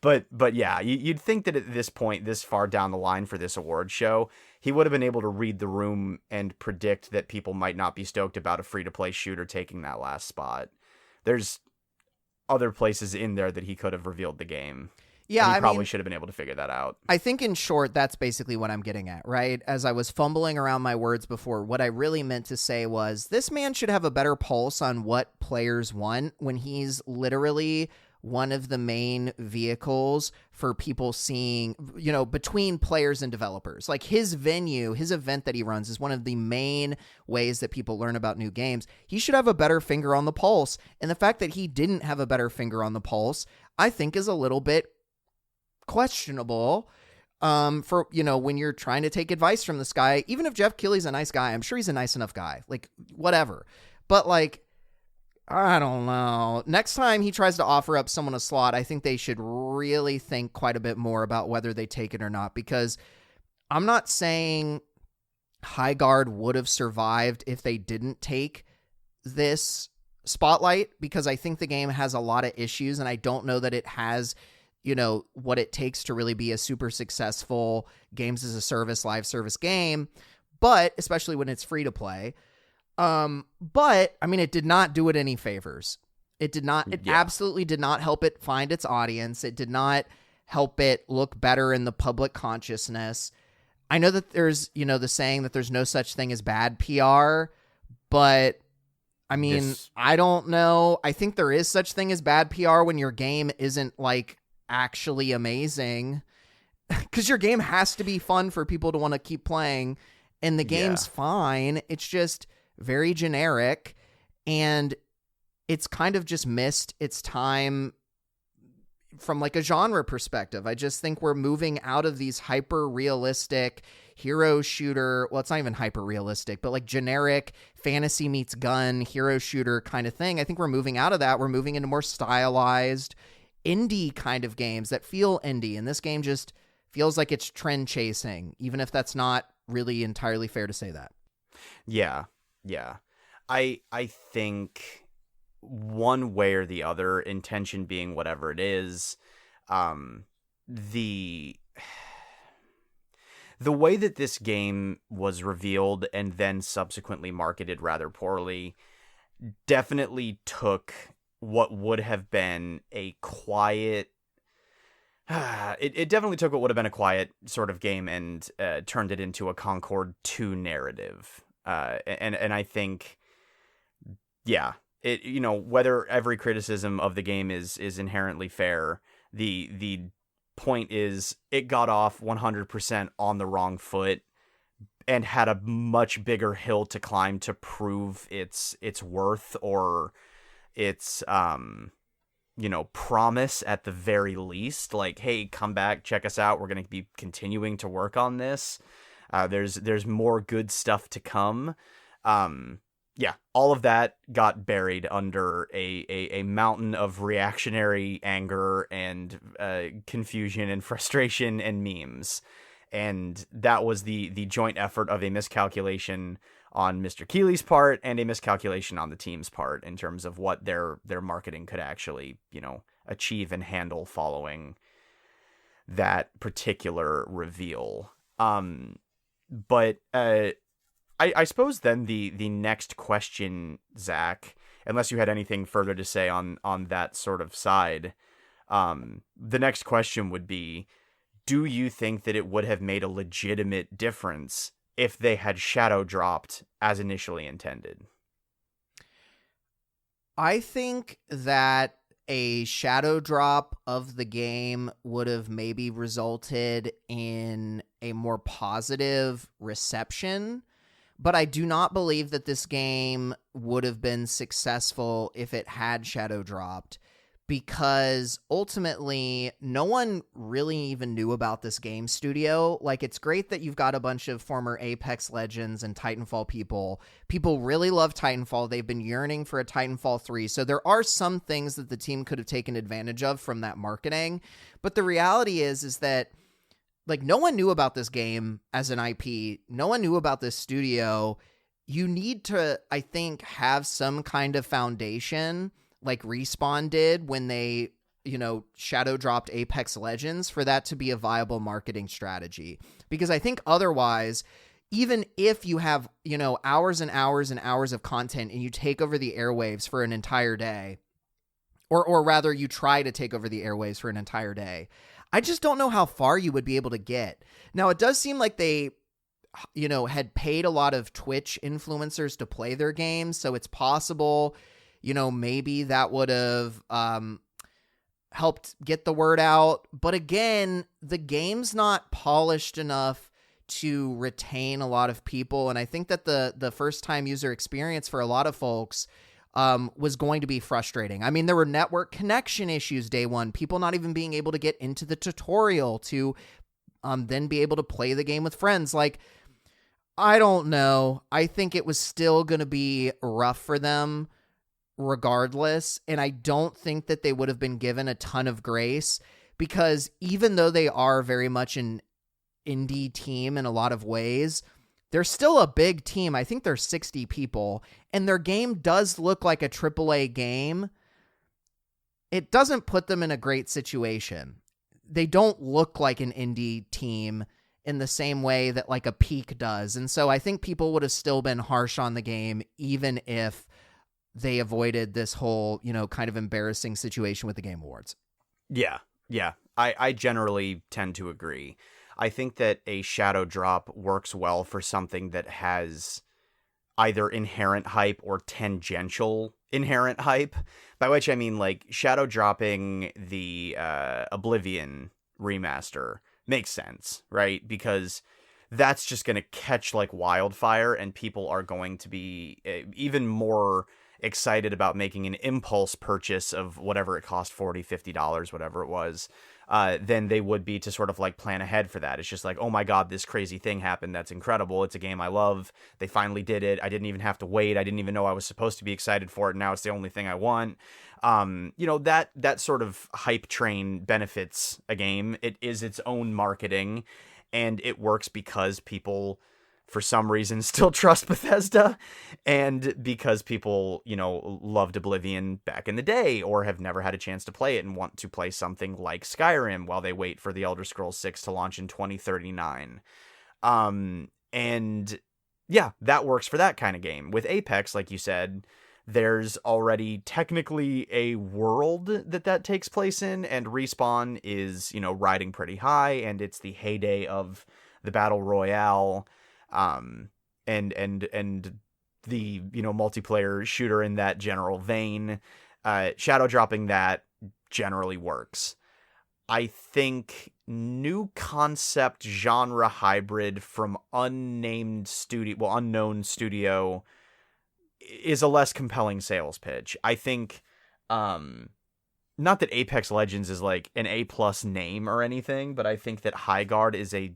But yeah, you'd think that at this point, this far down the line for this award show, he would have been able to read the room and predict that people might not be stoked about a free-to-play shooter taking that last spot. There's other places in there that he could have revealed the game. Yeah, he probably should have been able to figure that out. I think in short, that's basically what I'm getting at, right? As I was fumbling around my words before, what I really meant to say was this man should have a better pulse on what players want when he's literally one of the main vehicles for people seeing, between players and developers. Like his venue, his event that he runs is one of the main ways that people learn about new games. He should have a better finger on the pulse. And the fact that he didn't have a better finger on the pulse, I think is a little bit questionable for, when you're trying to take advice from this guy. Even if Geoff Keighley's a nice guy, I'm sure he's a nice enough guy, like whatever. But like, I don't know. Next time he tries to offer up someone a slot, I think they should really think quite a bit more about whether they take it or not, because I'm not saying Highguard would have survived if they didn't take this spotlight because I think the game has a lot of issues, and I don't know that it has, what it takes to really be a super successful games as a service, live service game, but especially when it's free to play. But I mean, it did not do it any favors. It absolutely did not help it find its audience. It did not help it look better in the public consciousness. I know that there's, the saying that there's no such thing as bad PR, but I mean, I don't know. I think there is such thing as bad PR when your game isn't like actually amazing, because your game has to be fun for people to want to keep playing, and the game's fine. It's just very generic, and it's kind of just missed its time from like a genre perspective. I just think we're moving out of these hyper realistic hero shooter. Well, it's not even hyper realistic, but like generic fantasy meets gun hero shooter kind of thing. I think we're moving out of that. We're moving into more stylized indie kind of games that feel indie. And this game just feels like it's trend chasing, even if that's not really entirely fair to say that. Yeah. Yeah. I think one way or the other, intention being whatever it is, the way that this game was revealed and then subsequently marketed rather poorly definitely took what would have been a quiet it definitely took what would have been a quiet sort of game and turned it into a Concord 2 narrative. And I think, yeah, it, whether every criticism of the game is inherently fair, the point is it got off 100% on the wrong foot and had a much bigger hill to climb to prove its worth or its promise at the very least. Like, hey, come back, check us out, we're going to be continuing to work on this. There's more good stuff to come. Yeah, all of that got buried under a mountain of reactionary anger and confusion and frustration and memes. And that was the joint effort of a miscalculation on Mr. Keighley's part and a miscalculation on the team's part in terms of what their marketing could actually, achieve and handle following that particular reveal. But I suppose then the next question, Zach, unless you had anything further to say on that sort of side, the next question would be, do you think that it would have made a legitimate difference if they had shadow dropped as initially intended? I think that a shadow drop of the game would have maybe resulted in a more positive reception, but I do not believe that this game would have been successful if it had shadow dropped, because ultimately no one really even knew about this game studio. Like, it's great that you've got a bunch of former Apex Legends and Titanfall people. People really love Titanfall. They've been yearning for a Titanfall 3. So there are some things that the team could have taken advantage of from that marketing. But the reality is that, like, no one knew about this game as an IP. No one knew about this studio. You need to, I think, have some kind of foundation like Respawn did when they, shadow dropped Apex Legends, for that to be a viable marketing strategy. Because I think otherwise, even if you have, hours and hours and hours of content and you take over the airwaves for an entire day, or rather you try to take over the airwaves for an entire day, I just don't know how far you would be able to get. Now, it does seem like they, had paid a lot of Twitch influencers to play their games, so it's possible, maybe that would have helped get the word out. But again, the game's not polished enough to retain a lot of people. And I think that the first-time user experience for a lot of folks was going to be frustrating. I mean, there were network connection issues day one, people not even being able to get into the tutorial to then be able to play the game with friends. Like, I don't know. I think it was still going to be rough for them regardless, and I don't think that they would have been given a ton of grace, because even though they are very much an indie team in a lot of ways, they're still a big team. I think they're 60 people, and their game does look like a AAA game. It doesn't put them in a great situation. They don't look like an indie team in the same way that like a Peak does. And so I think people would have still been harsh on the game, even if they avoided this whole, kind of embarrassing situation with the Game Awards. Yeah. I generally tend to agree. I think that a shadow drop works well for something that has either inherent hype or tangential inherent hype, by which I mean like shadow dropping the Oblivion remaster makes sense, right? Because that's just going to catch like wildfire, and people are going to be even more excited about making an impulse purchase of whatever it cost, $40, $50, whatever it was, than they would be to sort of like plan ahead for that. It's just like, oh my God, this crazy thing happened. That's incredible. It's a game I love. They finally did it. I didn't even have to wait. I didn't even know I was supposed to be excited for it. Now it's the only thing I want. That sort of hype train benefits a game. It is its own marketing, and it works because people, for some reason, still trust Bethesda, and because people, loved Oblivion back in the day or have never had a chance to play it and want to play something like Skyrim while they wait for the Elder Scrolls 6 to launch in 2039. And yeah, that works for that kind of game. With Apex, like you said, there's already technically a world that takes place in, and Respawn is, riding pretty high, and it's the heyday of the Battle Royale. And the, multiplayer shooter in that general vein, shadow dropping that generally works. I think new concept genre hybrid from unknown studio is a less compelling sales pitch. I think, not that Apex Legends is like an A+ name or anything, but I think that Highguard is a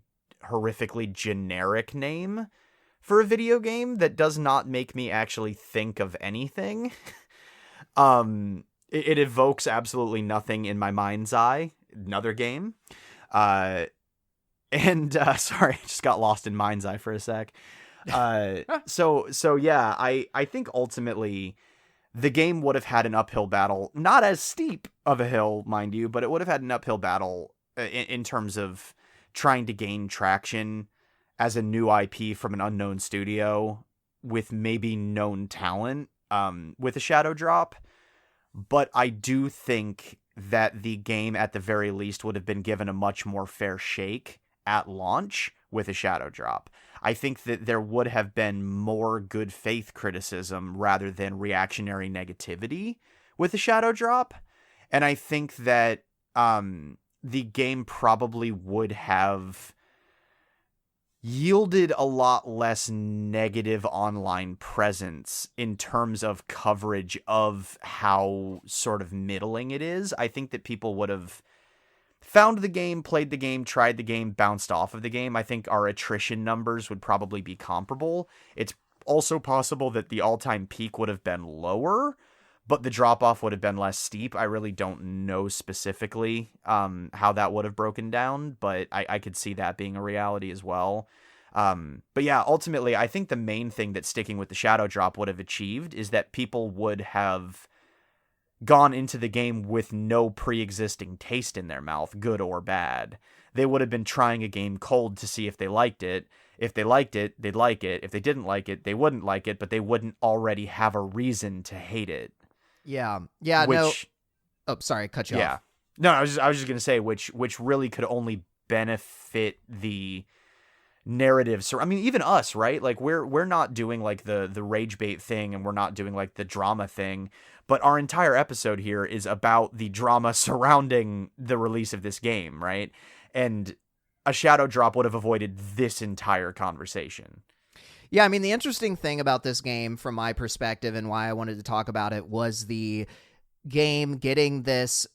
horrifically generic name for a video game that does not make me actually think of anything. It evokes absolutely nothing in my mind's eye. Another game. Sorry, I just got lost in mind's eye for a sec. So yeah, I think ultimately the game would have had an uphill battle, not as steep of a hill, mind you, but it would have had an uphill battle in terms of trying to gain traction as a new IP from an unknown studio with maybe known talent, with a shadow drop. But I do think that the game at the very least would have been given a much more fair shake at launch with a shadow drop. I think that there would have been more good faith criticism rather than reactionary negativity with a shadow drop. And I think that, the game probably would have yielded a lot less negative online presence in terms of coverage of how sort of middling it is. I think that people would have found the game, played the game, tried the game, bounced off of the game. I think our attrition numbers would probably be comparable. It's also possible that the all-time peak would have been lower, but the drop-off would have been less steep. I really don't know specifically how that would have broken down, but I could see that being a reality as well. But yeah, ultimately, I think the main thing that sticking with the shadow drop would have achieved is that people would have gone into the game with no pre-existing taste in their mouth, good or bad. They would have been trying a game cold to see if they liked it. If they liked it, they'd like it. If they didn't like it, they wouldn't like it, but they wouldn't already have a reason to hate it. Yeah. No. Oh, sorry, cut you off. No, I was just gonna say which really could only benefit the narrative. So I mean, even us, right? Like we're not doing like the rage bait thing, and we're not doing like the drama thing. But our entire episode here is about the drama surrounding the release of this game, right? And a shadow drop would have avoided this entire conversation. Yeah, I mean, the interesting thing about this game, from my perspective, and why I wanted to talk about it, was the game getting this,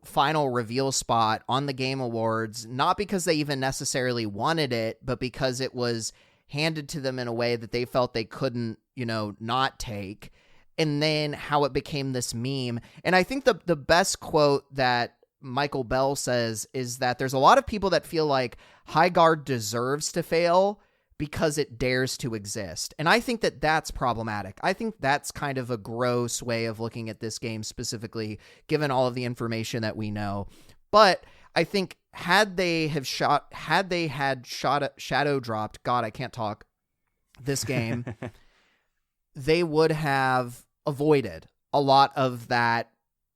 final reveal spot on the Game Awards, not because they even necessarily wanted it, but because it was handed to them in a way that they felt they couldn't, not take. And then how it became this meme. And I think the best quote that Michael Bell says is that there's a lot of people that feel like Highguard deserves to fail because it dares to exist. And I think that that's problematic. I think that's kind of a gross way of looking at this game specifically, given all of the information that we know. But I think had they had shadow dropped, God, I can't talk, this game, they would have avoided a lot of that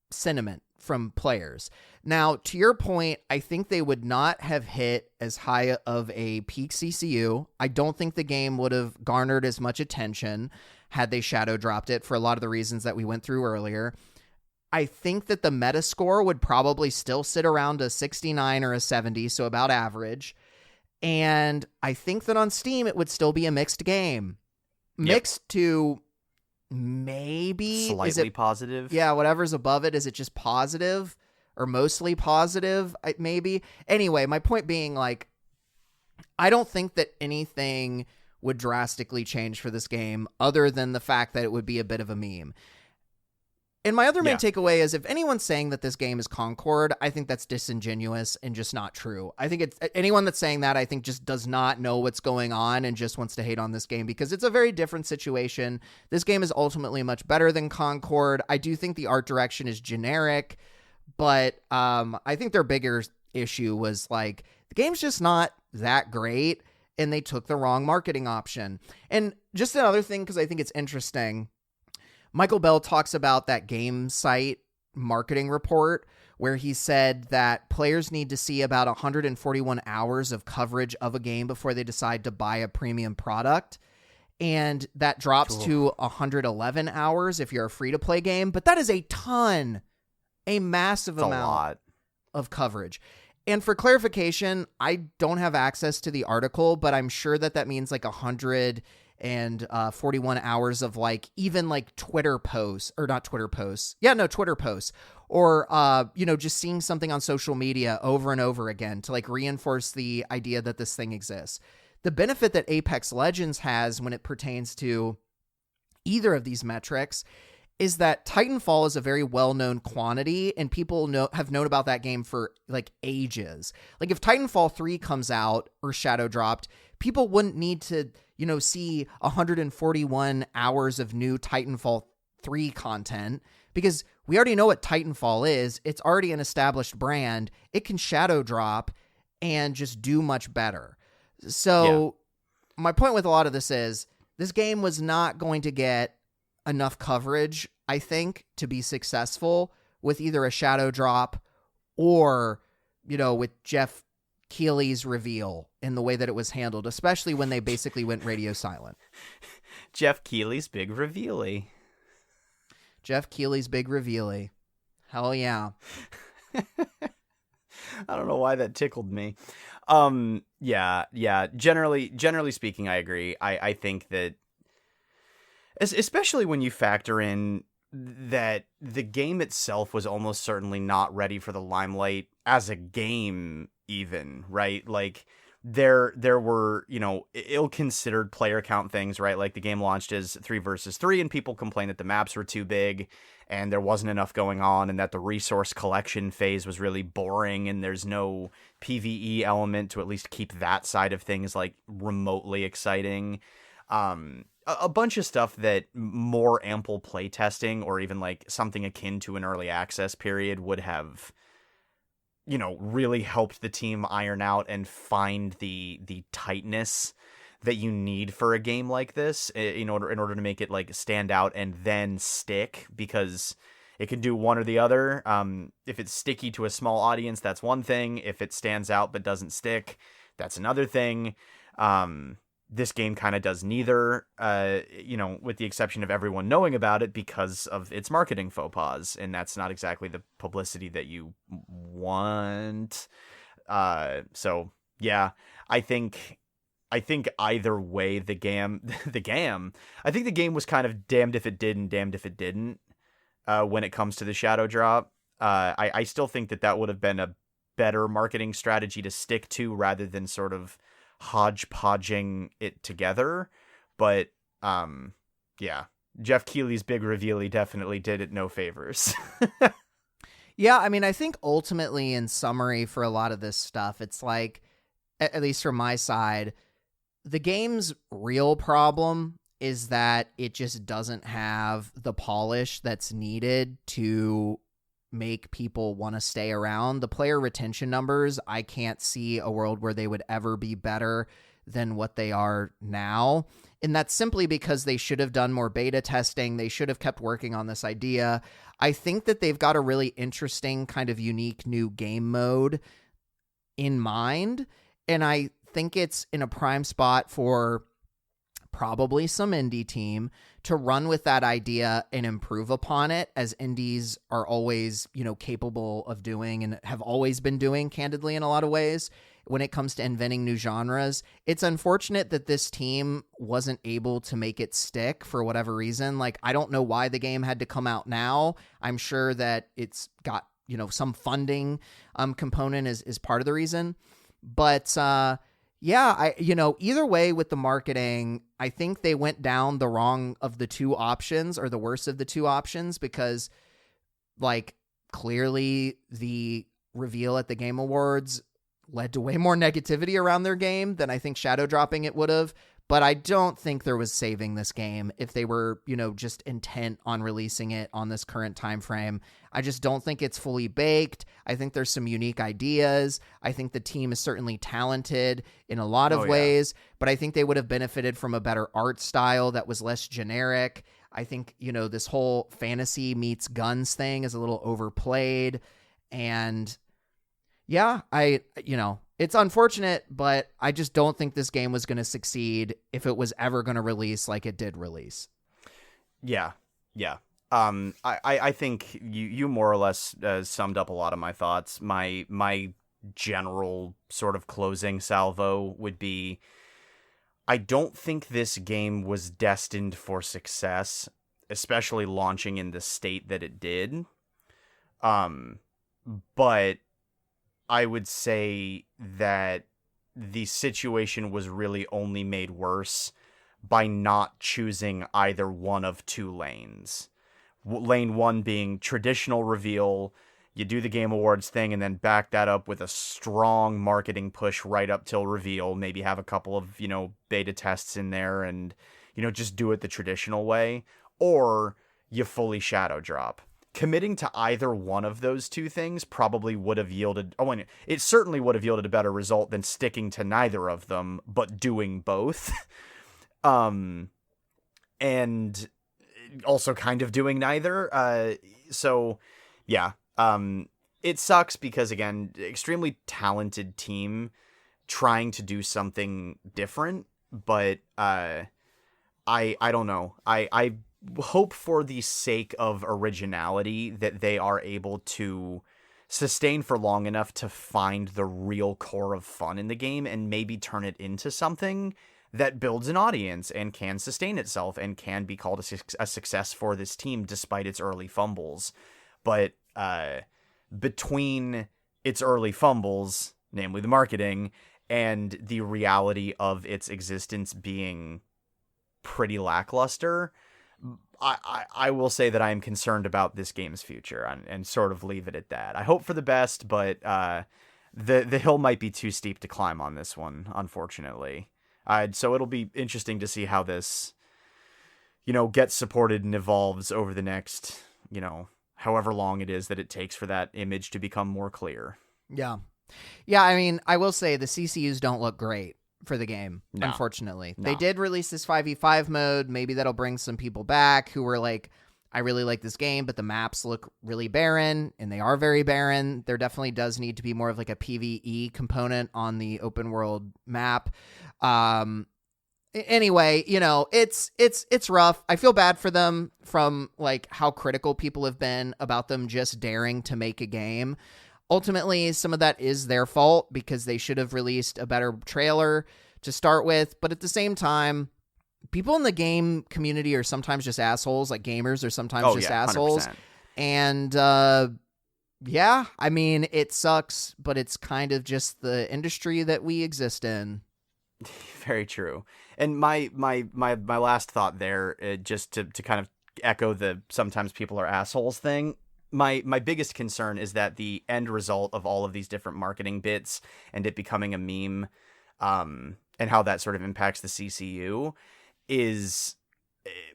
sentiment from players. Now, to your point, I think they would not have hit as high of a peak CCU. I don't think the game would have garnered as much attention had they shadow dropped it for a lot of the reasons that we went through earlier. I think that the Metascore would probably still sit around a 69 or a 70, so about average. And I think that on Steam, it would still be a mixed game. Mixed to maybe... Slightly positive. Yeah, whatever's above it. Is it just positive? Or mostly positive, maybe. Anyway, my point being, like, I don't think that anything would drastically change for this game other than the fact that it would be a bit of a meme. And my other main takeaway is if anyone's saying that this game is Concord, I think that's disingenuous and just not true. I think it's anyone that's saying that, I think just does not know what's going on and just wants to hate on this game because it's a very different situation. This game is ultimately much better than Concord. I do think the art direction is generic. But I think their bigger issue was like the game's just not that great and they took the wrong marketing option. And just another thing, because I think it's interesting, Michael Bell talks about that game site marketing report where he said that players need to see about 141 hours of coverage of a game before they decide to buy a premium product. And that drops to 111 hours if you're a free-to-play game. But that is a ton. A massive amount of coverage. And for clarification, I don't have access to the article, but I'm sure that that means like 141 hours of like even like Twitter posts or not Twitter posts. Yeah, no, Twitter posts or, just seeing something on social media over and over again to like reinforce the idea that this thing exists. The benefit that Apex Legends has when it pertains to either of these metrics is that Titanfall is a very well-known quantity and people have known about that game for like ages. Like if Titanfall 3 comes out or shadow dropped, people wouldn't need to, see 141 hours of new Titanfall 3 content because we already know what Titanfall is. It's already an established brand. It can shadow drop and just do much better. So my point with a lot of this is this game was not going to get enough coverage, I think, to be successful with either a shadow drop or, with Geoff Keighley's reveal in the way that it was handled, especially when they basically went radio silent. Geoff Keighley's big reveal-y. Geoff Keighley's big reveal-y. Hell yeah. I don't know why that tickled me. Generally speaking, I agree. I think that especially when you factor in that the game itself was almost certainly not ready for the limelight as a game even, right? Like there were, ill-considered player count things, right? Like the game launched as 3 versus 3 and people complained that the maps were too big and there wasn't enough going on and that the resource collection phase was really boring and there's no PvE element to at least keep that side of things like remotely exciting. A bunch of stuff that more ample playtesting or even like something akin to an early access period would have, really helped the team iron out and find the tightness that you need for a game like this in order to make it like stand out and then stick, because it can do one or the other. If it's sticky to a small audience, that's one thing. If it stands out but doesn't stick, that's another thing. This game kind of does neither, with the exception of everyone knowing about it because of its marketing faux pas, and that's not exactly the publicity that you want. So yeah, I think either way, I think the game was kind of damned if it did and damned if it didn't. When it comes to the shadow drop, I still think that would have been a better marketing strategy to stick to rather than sort of hodgepodging it together. But Geoff Keighley's big reveal definitely did it no favors. Yeah, I mean, I think ultimately in summary for a lot of this stuff, it's like, at least from my side, the game's real problem is that it just doesn't have the polish that's needed to make people want to stay around. The player retention numbers, I can't see a world where they would ever be better than what they are now. And that's simply because they should have done more beta testing. They should have kept working on this idea. I think that they've got a really interesting kind of unique new game mode in mind. And I think it's in a prime spot for probably some indie team to run with that idea and improve upon it, as indies are always, capable of doing and have always been doing, candidly, in a lot of ways when it comes to inventing new genres. It's unfortunate that this team wasn't able to make it stick for whatever reason. Like, I don't know why the game had to come out now. I'm sure that it's got, some funding component is part of the reason. But yeah, either way with the marketing, I think they went down the wrong of the two options, or the worst of the two options, because clearly the reveal at the Game Awards led to way more negativity around their game than I think shadow dropping it would have. But I don't think there was saving this game if they were, just intent on releasing it on this current time frame. I just don't think it's fully baked. I think there's some unique ideas. I think the team is certainly talented in a lot of ways, but I think they would have benefited from a better art style that was less generic. I think, this whole fantasy meets guns thing is a little overplayed. And yeah, it's unfortunate, but I just don't think this game was going to succeed if it was ever going to release like it did release. Yeah. I think you more or less summed up a lot of my thoughts. My general sort of closing salvo would be, I don't think this game was destined for success, especially launching in the state that it did. But I would say that the situation was really only made worse by not choosing either one of two lanes. Lane one being traditional reveal, you do the Game Awards thing and then back that up with a strong marketing push right up till reveal, maybe have a couple of, beta tests in there and, just do it the traditional way, or you fully shadow drop. Committing to either one of those two things probably would have yielded... it certainly would have yielded a better result than sticking to neither of them, but doing both. And also kind of doing neither. So, yeah. It sucks because, again, extremely talented team trying to do something different, but I don't know. I hope for the sake of originality that they are able to sustain for long enough to find the real core of fun in the game and maybe turn it into something that builds an audience and can sustain itself and can be called a success for this team despite its early fumbles. But between its early fumbles, namely the marketing, and the reality of its existence being pretty lackluster, I will say that I am concerned about this game's future and sort of leave it at that. I hope for the best, but the hill might be too steep to climb on this one, unfortunately. So it'll be interesting to see how this, gets supported and evolves over the next, however long it is that it takes for that image to become more clear. Yeah. Yeah, I mean, I will say the CCUs don't look great for the game, unfortunately. No. They did release this 5v5 mode. Maybe that'll bring some people back who were like, I really like this game, but the maps look really barren, and they are very barren. There definitely does need to be more of like a PvE component on the open world map. Anyway, it's rough. I feel bad for them from like how critical people have been about them just daring to make a game. Ultimately, some of that is their fault because they should have released a better trailer to start with. But at the same time, people in the game community are sometimes just assholes. Like gamers are sometimes assholes. 100%. And yeah, I mean, it sucks, but it's kind of just the industry that we exist in. Very true. And my last thought there, just to kind of echo the sometimes people are assholes thing. My biggest concern is that the end result of all of these different marketing bits and it becoming a meme and how that sort of impacts the CCU is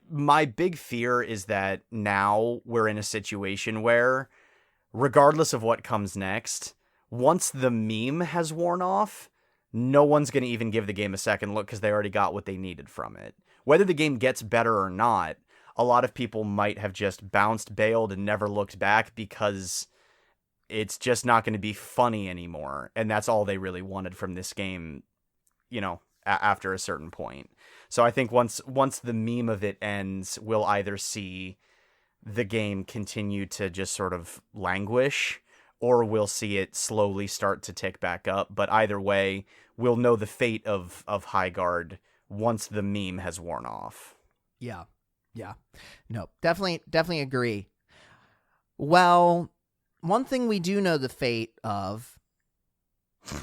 my big fear is that now we're in a situation where regardless of what comes next, once the meme has worn off, no one's going to even give the game a second look because they already got what they needed from it. Whether the game gets better or not, a lot of people might have just bounced, bailed, and never looked back because it's just not going to be funny anymore. And that's all they really wanted from this game, you know, after a certain point. So I think once the meme of it ends, we'll either see the game continue to just sort of languish, or we'll see it slowly start to tick back up. But either way, we'll know the fate of Highguard once the meme has worn off. Yeah. No, definitely agree. Well, one thing we do know the fate of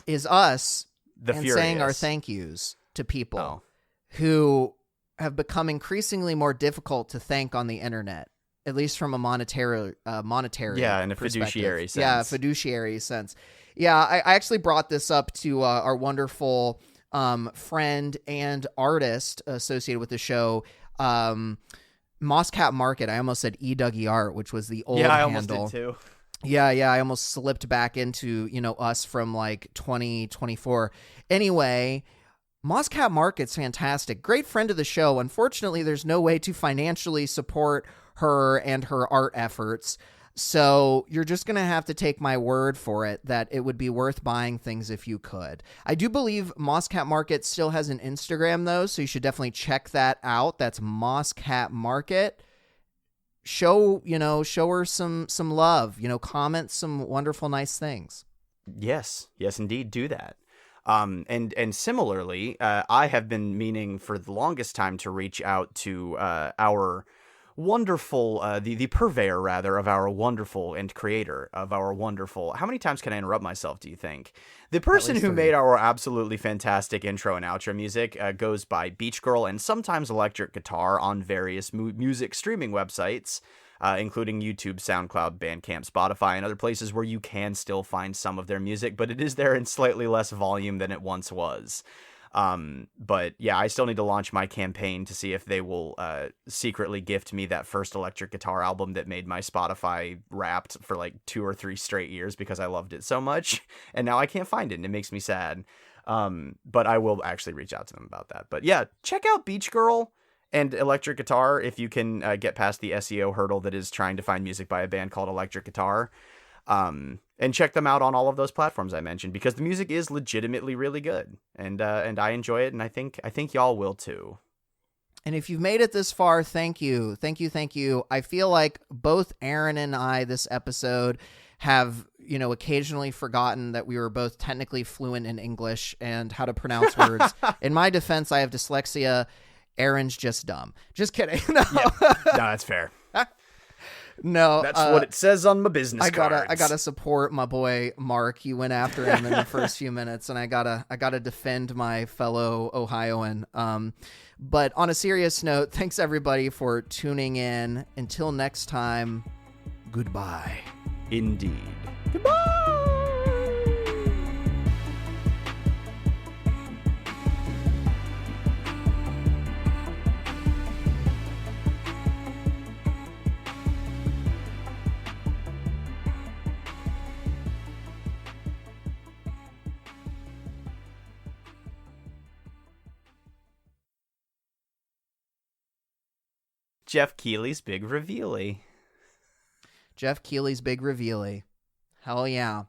is us saying our thank yous to people who have become increasingly more difficult to thank on the internet. At least from a monetary in a fiduciary sense. Yeah, fiduciary sense. Yeah, I actually brought this up to our wonderful friend and artist associated with the show, Mosscat Market. I almost said E-Dougie Art, which was the old handle. Yeah, I almost did too. Yeah, I almost slipped back into, us from like 2024. Anyway, Mosscat Market's fantastic. Great friend of the show. Unfortunately, there's no way to financially support her and her art efforts. So you're just going to have to take my word for it that it would be worth buying things if you could. I do believe Mosscat Market still has an Instagram though, so you should definitely check that out. That's Mosscat Market. Show her some love, comment some wonderful, nice things. Yes, indeed. Do that. And similarly, I have been meaning for the longest time to reach out to our wonderful, the purveyor rather of our wonderful and creator of our wonderful. How many times can I interrupt myself? Do you think the person who made our absolutely fantastic intro and outro music goes by Beach Girl and sometimes Electric Guitar on various music streaming websites, including YouTube, SoundCloud, Bandcamp, Spotify, and other places where you can still find some of their music, but it is there in slightly less volume than it once was. But yeah, I still need to launch my campaign to see if they will secretly gift me that first electric guitar album that made my Spotify Wrapped for like 2 or 3 straight years because I loved it so much, and now I can't find it, and it makes me sad. But I will actually reach out to them about that. But yeah, check out Beach Girl and Electric Guitar if you can get past the SEO hurdle that is trying to find music by a band called Electric Guitar. And check them out on all of those platforms I mentioned because the music is legitimately really good, and I enjoy it, and I think y'all will too. And if you've made it this far, thank you. I feel like both Aaron and I this episode have, occasionally forgotten that we were both technically fluent in English and how to pronounce words. In my defense, I have dyslexia. Aaron's just dumb. Just kidding. No, no, that's fair. No, that's what it says on my business cards. I gotta support my boy Mark. You went after him in the first few minutes, and I gotta defend my fellow Ohioan. But on a serious note, thanks everybody for tuning in. Until next time, goodbye. Indeed. Goodbye. Geoff Keighley's Big Reveal-y. Geoff Keighley's Big Reveal-y. Hell yeah.